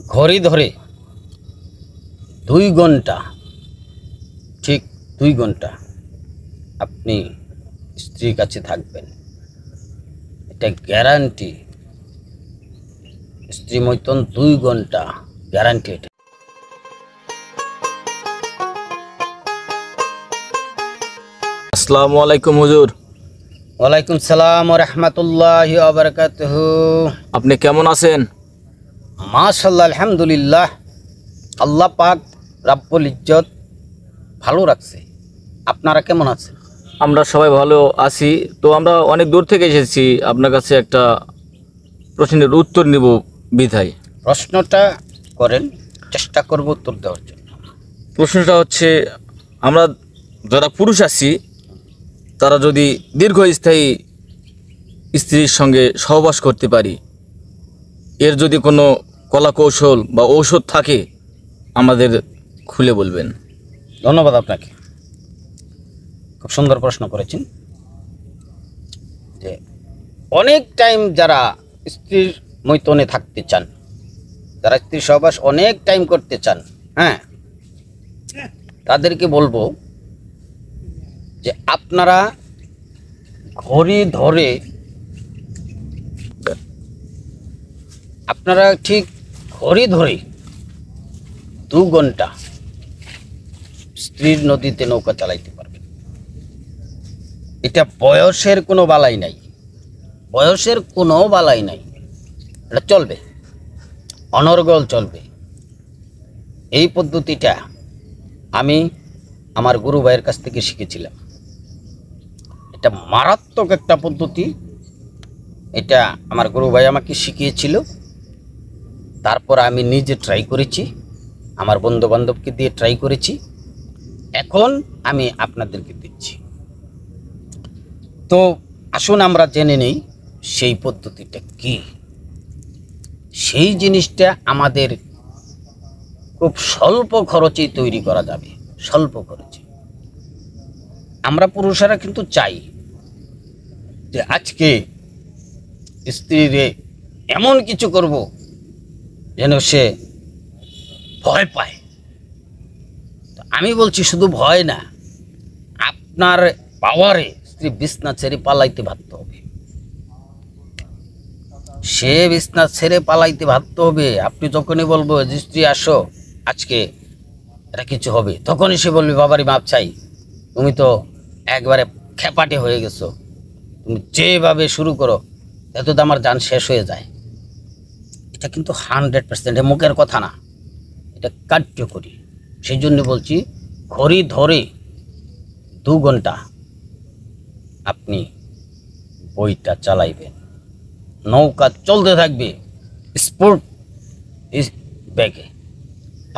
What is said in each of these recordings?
ঘড়ি ধরে 2 ঘন্টা, ঠিক 2 ঘন্টা আপনি স্ত্রীর কাছে থাকবেন, এটা গ্যারান্টি। স্ত্রী মৈথুন 2 ঘন্টা গ্যারান্টি। এটা আসসালামু আলাইকুম হুজুর। ওয়ালাইকুম সালাম ওয়া রাহমাতুল্লাহি ওয়া বারাকাতুহু। আপনি কেমন আছেন? মাশাআল্লাহ, আলহামদুলিল্লাহ। আল্লাহ পাক রাব্বুল ইজ্জত ভালো রাখছে। আপনারা কেমন আছেন? আমরা সবাই ভালো আছি। তো আমরা অনেক দূর থেকে এসেছি আপনার কাছে একটা প্রশ্নের উত্তর নিব বিধায়। প্রশ্নটা করেন, চেষ্টা করব উত্তর দেওয়ার জন্য। প্রশ্নটা হচ্ছে, আমরা যারা পুরুষ আছি তারা যদি দীর্ঘস্থায়ী স্ত্রীর সঙ্গে সহবাস করতে পারি, এর যদি কোনো কলা কৌশল বা ঔষধ থাকে আমাদের খুলে বলবেন। ধন্যবাদ আপনাকে, খুব সুন্দর প্রশ্ন করেছেন। যে অনেক টাইম যারা স্ত্রীর মৈথুনে থাকতে চান, যারা স্ত্রীর সহবাস অনেক টাইম করতে চান, হ্যাঁ, তাদেরকে বলবো যে আপনারা ঘড়ি ধরে, আপনারা ঠিক ঘড়ি ধরে 2 ঘন্টা স্ত্রীর নদীতে নৌকা চালাইতে পারবেন। এটা বয়সের কোনো বালাই নাই, বয়সের কোনো বালাই নাই, এটা চলবে, অনর্গল চলবে। এই পদ্ধতিটা আমি আমার গুরু ভাইয়ের কাছ থেকে শিখেছিলাম। এটা মারাত্মক একটা পদ্ধতি। এটা আমার গুরু ভাই আমাকে শিখিয়েছিল, তারপর আমি নিজে ট্রাই করেছি, আমার বন্ধু বান্ধবকে দিয়ে ট্রাই করেছি, এখন আমি আপনাদেরকে দিচ্ছি। তো আসুন আমরা জেনে নেই সেই পদ্ধতিটা কি। সেই জিনিসটা আমাদের খুব স্বল্প খরচেই তৈরি করা যাবে, স্বল্প খরচে। আমরা পুরুষেরা কিন্তু চাই যে আজকে স্ত্রীরে এমন কিছু করব যেন সে ভয় পায়। তো আমি বলছি শুধু ভয় না, আপনার পাওয়ারে স্ত্রী বিছনা ছেড়ে পালাইতে ভাবতে হবে, সে বিছনা ছেড়ে পালাইতে ভাবতে হবে। আপনি যখনই বলবো যে স্ত্রী আসো আজকে এটা কিছু হবে, তখনই সে বলবে বাবারই মাপ চাই, তুমি তো একবারে খেপাটে হয়ে গেছো, তুমি যেভাবে শুরু করো এত তো আমার জান শেষ হয়ে যায়। এটা কিন্তু 100% মুখের কথা না, এটা কার্যকরী। সেই জন্য বলছি ঘড়ি ধরে 2 ঘন্টা আপনি বইটা চালাইবেন, নৌকা চলতে থাকবে স্পোর্ট ব্যাগে।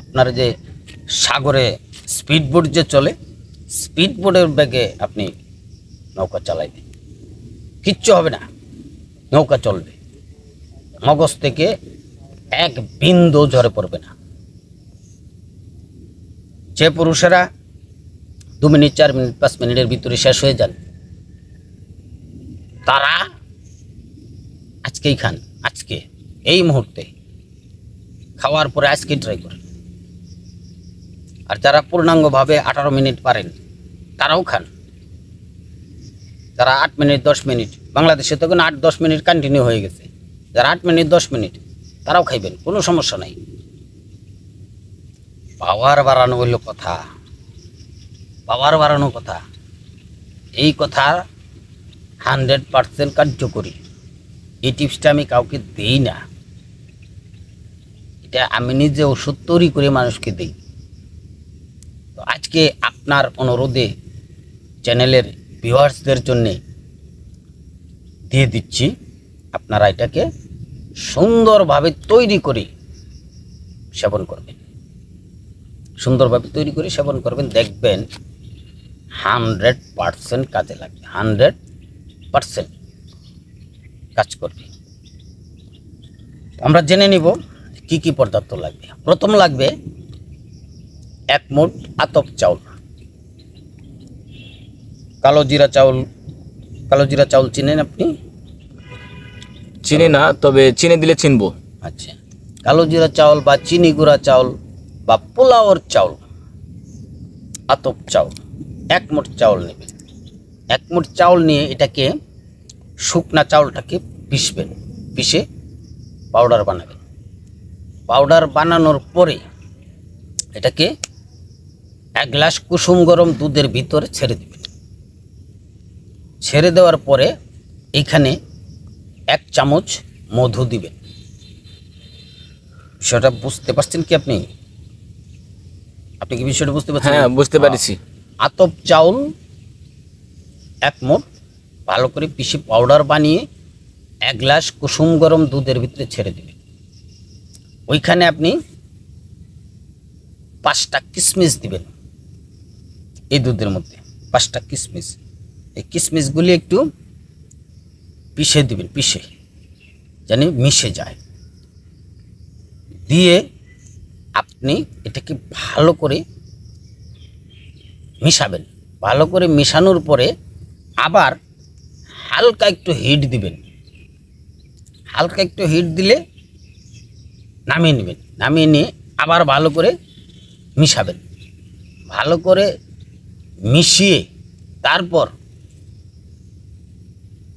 আপনার যে সাগরে স্পিড বোট যে চলে, স্পিড বোটের ব্যাগে আপনি নৌকা চালাইবেন, কিচ্ছু হবে না, নৌকা চলবে, মগজ থেকে এক বিন্দু ঝরে পড়বে না। যে পুরুষেরা 2 মিনিট 4 মিনিট 5 মিনিটের ভিতরে শেষ হয়ে যান, তারা আজকেই খান, আজকে এই মুহূর্তে খাওয়ার পরে আজকেই ট্রাই করেন। আর যারা পূর্ণাঙ্গভাবে 18 মিনিট পারেন তারাও খান। যারা 8 মিনিট 10 মিনিট, বাংলাদেশে তখন 8-10 মিনিট কন্টিনিউ হয়ে গেছে, যারা 8 মিনিট 10 মিনিট তারাও খাইবেন, কোনো সমস্যা নাই। পাওয়ার বাড়ানো হইল কথা, পাওয়ার বাড়ানো কথা, এই কথা 100% কার্যকরী। এই টিপসটা আমি কাউকে দেই না, এটা আমি নিজে ওষুধ তৈরি করে মানুষকে দিই। তো আজকে আপনার অনুরোধে চ্যানেলের ভিউয়ার্সদের জন্যে দিয়ে দিচ্ছি, আপনারা এটাকে সুন্দরভাবে তৈরি করে সেবন করবেন, সুন্দরভাবে তৈরি করে সেবন করবেন, দেখবেন 100% কাজে লাগবে, 100% কাজ করবে। আমরা জেনে নিব কি কি পদার্থ লাগবে। প্রথম লাগবে 1 মুঠ আতপ চাউল, কালো জিরা চাউল। কালো জিরা চাউল চিনেন আপনি? চিনি না, তবে চিনে দিলে চিনবো। আচ্ছা, কালো জিরা চাউল বা চিনি গুঁড়া চাউল বা পোলাওর চাউল, আতপ চাউল, 1 মুঠ চাউল নেবেন। 1 মুঠ চাউল নিয়ে এটাকে শুকনা চাউলটাকে পিষবেন, পিষে পাউডার বানাবেন। পাউডার বানানোর পরে এটাকে 1 গ্লাস কুসুম গরম দুধের ভিতরে ছেড়ে দিবেন। ছেড়ে দেওয়ার পরে এইখানে 1 চামচ মধু দিবেন। বিষয়টা বুঝতে পারছেন কি আপনি? আপনি কি বিষয়টা বুঝতে পারছেন? হ্যাঁ, বুঝতে পারছি। আতপ চাউল 1 মুঠ ভালো করে পিষে পাউডার বানিয়ে 1 গ্লাস কুসুম গরম দুধের ভিতরে ছেড়ে দিবেন। ওইখানে আপনি 5টা কিশমিশ দিবেন। এই দুধের মধ্যে 5টা কিশমিশ, এই কিশমিশগুলি একটু পিষে দিবেন, পিষে জানি মিশে যায়। দিয়ে আপনি এটাকে ভালো করে মিশাবেন। ভালো করে মিশানোর পরে আবার হালকা একটু হিট দিবেন। হালকা একটু হিট দিলে নামিয়ে নেবেন। নামিয়ে নিয়ে আবার ভালো করে মিশাবেন। ভালো করে মিশিয়ে তারপর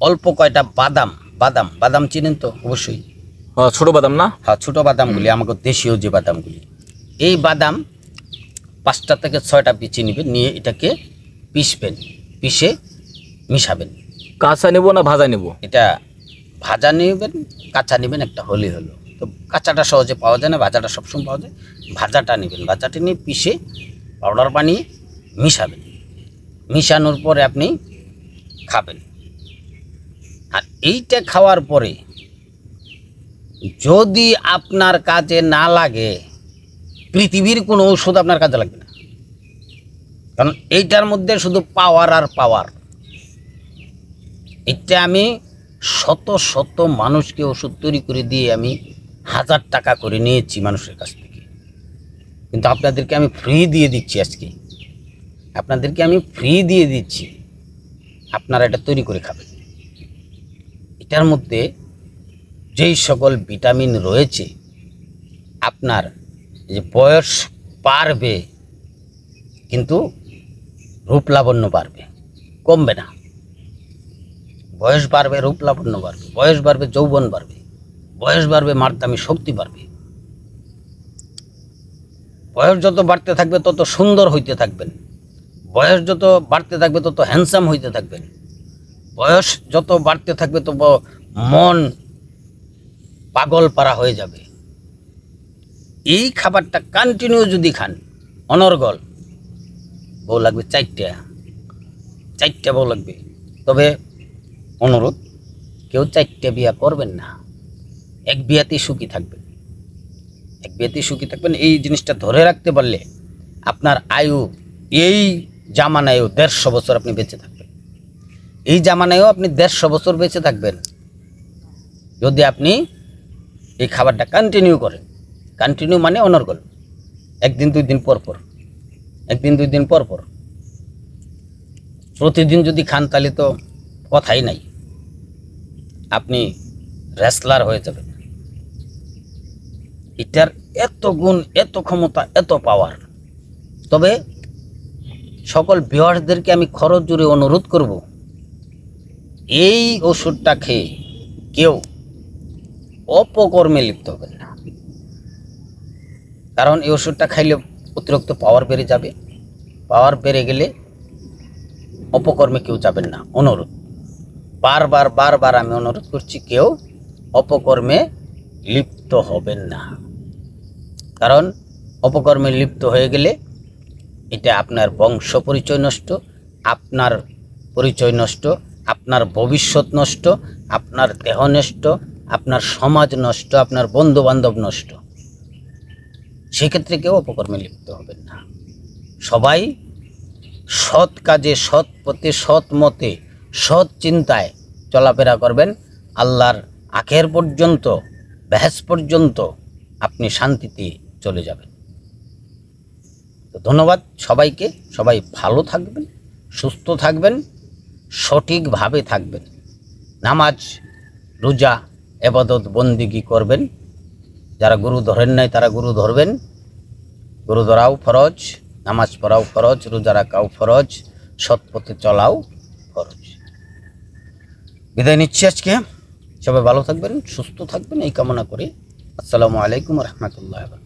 অল্প কয়টা বাদাম, বাদাম বাদাম চিনেন তো অবশ্যই? ছোট বাদাম না? হ্যাঁ, ছোটো বাদামগুলি, আমাকে দেশীয় যে বাদামগুলি, এই বাদাম 5টা থেকে 6টা বিচি নেবেন। নিয়ে এটাকে পিষবেন, পিষে মিশাবেন। কাঁচা নেব না ভাজা নেব? এটা ভাজা নেবেন, কাঁচা নেবেন, একটা হলেই হলো। তো কাঁচাটা সহজে পাওয়া যায় না, ভাজাটা সবসময় পাওয়া যায়। ভাজাটা নেবেন, ভাজাটা নিয়ে পিষে পাউডার বানিয়ে মিশাবেন। মিশানোর পরে আপনি খাবেন। আর এইটা খাওয়ার পরে যদি আপনার কাজে না লাগে, পৃথিবীর কোনো ঔষধ আপনার কাজে লাগবে না। কারণ এইটার মধ্যে শুধু পাওয়ার আর পাওয়ার। এটা আমি শত শত মানুষকে ওষুধ তৈরি করে দিয়ে আমি 1000 টাকা করে নিয়েছি মানুষের কাছ থেকে, কিন্তু আপনাদেরকে আমি ফ্রি দিয়ে দিচ্ছি। আজকে আপনাদেরকে আমি ফ্রি দিয়ে দিচ্ছি, আপনারা এটা তৈরি করে খাবেন। এটার মধ্যে যেই সকল ভিটামিন রয়েছে, আপনার যে বয়স বাড়বে কিন্তু রূপ লাবণ্য বাড়বে, কমবে না। বয়স বাড়বে, রূপ লাবণ্য বাড়বে, বয়স বাড়বে, যৌবন বাড়বে, বয়স বাড়বে, মারদামি শক্তি বাড়বে। বয়স যত বাড়তে থাকবে তত সুন্দর হইতে থাকবেন। বয়স যত বাড়তে থাকবে তত হ্যান্ডসাম হইতে থাকবেন। বয়স যত বাড়তে থাকবে তত মন পাগল পারা হয়ে যাবে। এই খাবারটা কন্টিনিউ যদি খান, অনর্গল, বউ লাগবে 4টা বউ লাগবে। তবে অনুরোধ, কেউ 4টে বিয়া করবেন না, 1 বিয়াতেই সুখী থাকবেন। 1 বিয়াতেই সুখী থাকবেন। এই জিনিসটা ধরে রাখতে পারলে আপনার আয়ু এই জামানায়ও 150 বছর আপনি বেঁচে থাকবেন। এই জামানায়ও আপনি 150 বছর বেঁচে থাকবেন যদি আপনি এই খাবারটা কন্টিনিউ করেন। কন্টিনিউ মানে অনর্গল, 1 দিন 2 দিন পর পর, 1 দিন 2 দিন পর পর। প্রতিদিন যদি খান তাহলে তো কথাই নাই, আপনি রেসলার হয়ে যাবেন। এটার এত গুণ, এত ক্ষমতা, এত পাওয়ার। তবে সকল ভিউয়ার্সদেরকে আমি খরচ জুড়ে অনুরোধ করব, এই ওষুধটা খেয়ে কেউ অপকর্মে লিপ্ত হবেন না। কারণ এই ওষুধটা খাইলে অতিরিক্ত পাওয়ার বেড়ে যাবে। পাওয়ার বেড়ে গেলে অপকর্মে কেউ যাবেন না। অনুরোধ, বারবার আমি অনুরোধ করছি, কেউ অপকর্মে লিপ্ত হবেন না। কারণ অপকর্মে লিপ্ত হয়ে গেলে এটা আপনার বংশ পরিচয় নষ্ট, আপনার পরিচয় নষ্ট, আপনার ভবিষ্যৎ নষ্ট, আপনার দেহ নষ্ট, আপনার সমাজ নষ্ট, আপনার বন্ধু বান্ধব নষ্ট। সেক্ষেত্রে কেউ অপকর্মে লিপ্ত হবেন না। সবাই সৎ কাজে, সৎ পথে, সৎ মতে, সৎ চিন্তায় চলাফেরা করবেন। আল্লাহর আখের পর্যন্ত, বেহেশ পর্যন্ত আপনি শান্তিতে চলে যাবেন। তো ধন্যবাদ সবাইকে। সবাই ভালো থাকবেন, সুস্থ থাকবেন, সঠিকভাবে থাকবেন। নামাজ, রোজা, ইবাদত বন্দেগী করবেন। যারা গুরু ধরেন নাই তারা গুরু ধরবেন। গুরু ধরাও ফরজ, নামাজ পড়াও ফরজ, রোজা রাখাও ফরজ, সৎ পথে চলাও ফরজ। বিদায় নিচ্ছি আজকে। সবাই ভালো থাকবেন, সুস্থ থাকবেন এই কামনা করি। আসসালামু আলাইকুম রহমতুল্লাহ।